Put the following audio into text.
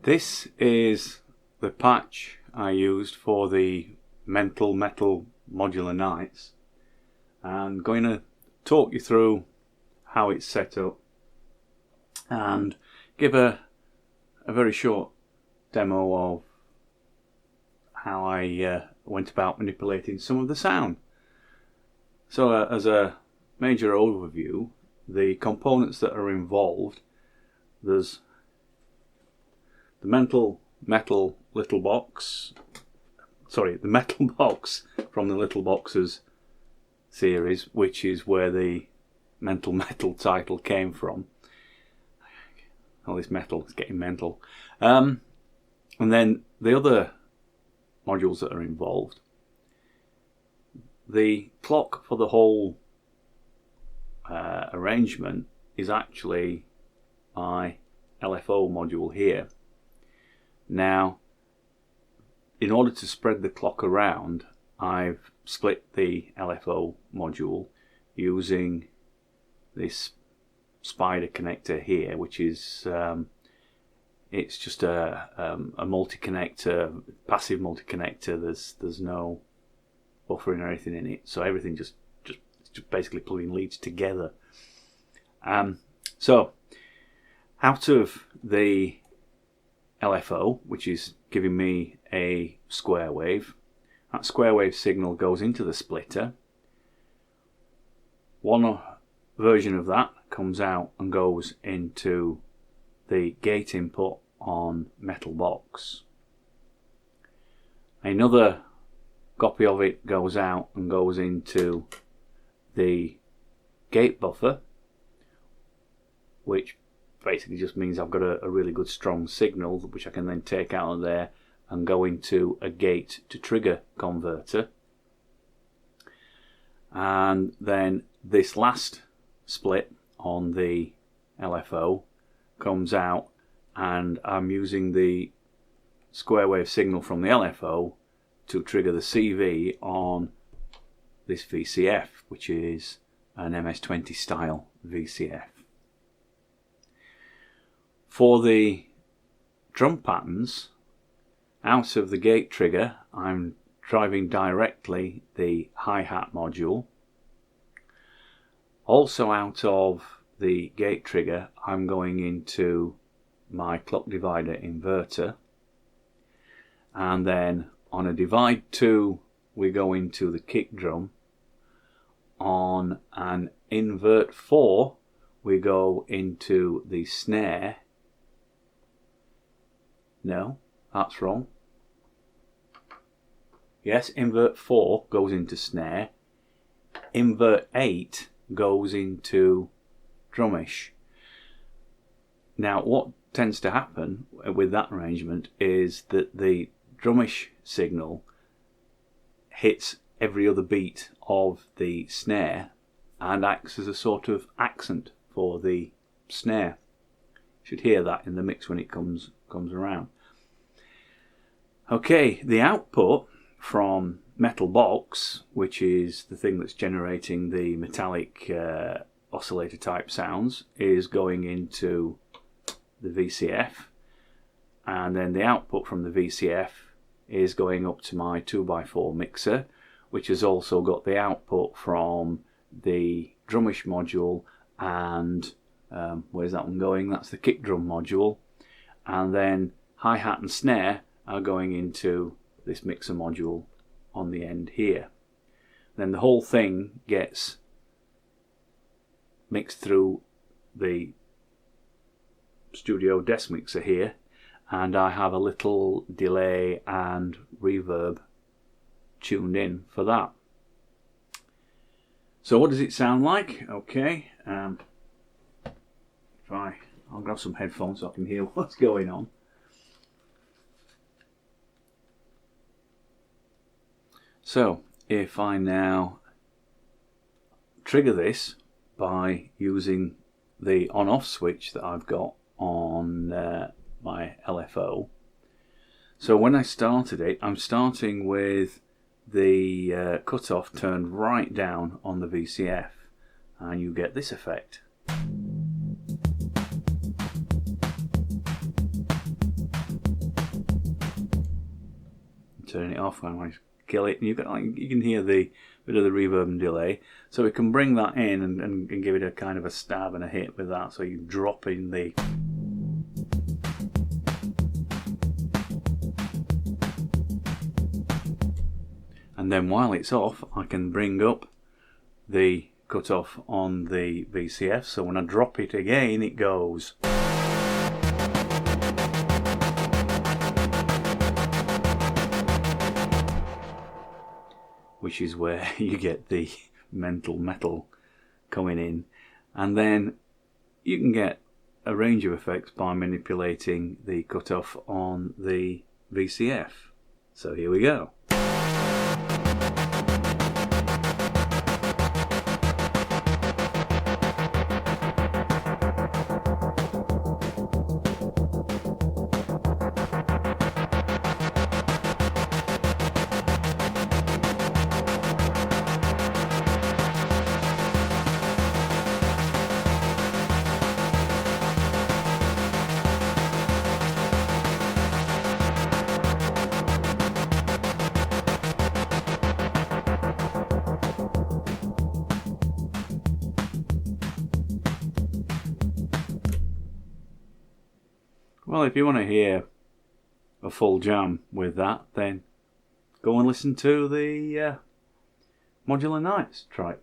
This is the patch I used for the Mental Metal Modular Nights, and I'm going to talk you through how it's set up and give a very short demo of how I went about manipulating some of the sound. So as a major overview, the components that are involved, there's the metal little box, the metal box from the Little Boxes series, which is where the Mental Metal title came from. All this metal is getting mental. And then the other modules that are involved. The clock for the whole arrangement is actually my LFO module here. Now, in order to spread the clock around, I've split the LFO module using this spider connector here, which is it's just a multi-connector, passive multi-connector. There's no buffering or anything in it, so everything just basically plugging leads together. So out of the LFO, which is giving me a square wave, that square wave signal goes into the splitter. One version of that comes out and goes into the gate input on metal box. Another copy of it goes out and goes into the gate buffer, which basically just means I've got a really good strong signal which I can then take out of there and go into a gate to trigger converter. And then this last split on the LFO comes out, and I'm using the square wave signal from the LFO to trigger the CV on this VCF, which is an MS-20 style VCF. For the drum patterns, out of the gate trigger, I'm driving directly the hi-hat module. Also out of the gate trigger, I'm going into my clock divider inverter. And then on a divide 2, we go into the kick drum. On an invert 4, we go into the snare. No, that's wrong. Yes, invert 4 goes into snare. Invert 8 goes into drumish. Now, what tends to happen with that arrangement is that the drumish signal hits every other beat of the snare and acts as a sort of accent for the snare. You should hear that in the mix when it comes around. Okay, the output from metal box, which is the thing that's generating the metallic oscillator type sounds, is going into the VCF, and then the output from the VCF is going up to my 2x4 mixer, which has also got the output from the drumish module, and where's that one going? That's the kick drum module. And then hi-hat and snare are going into this mixer module on the end here. Then the whole thing gets mixed through the studio desk mixer here, and I have a little delay and reverb tuned in for that. So what does it sound like? Okay, I'll grab some headphones so I can hear what's going on. So if I now trigger this by using the on-off switch that I've got on my LFO. So when I started it, I'm starting with the cutoff turned right down on the VCF, and you get this effect. Turn it off when I kill it, and you can hear the bit of the reverb and delay. So we can bring that in and give it a kind of a stab and a hit with that. So you drop in the and then while it's off, I can bring up the cutoff on the VCF. So when I drop it again, it goes. Which is where you get the mental metal coming in. And then you can get a range of effects by manipulating the cutoff on the VCF. So here we go. Well, if you want to hear a full jam with that, then go and listen to the Modular Nights track.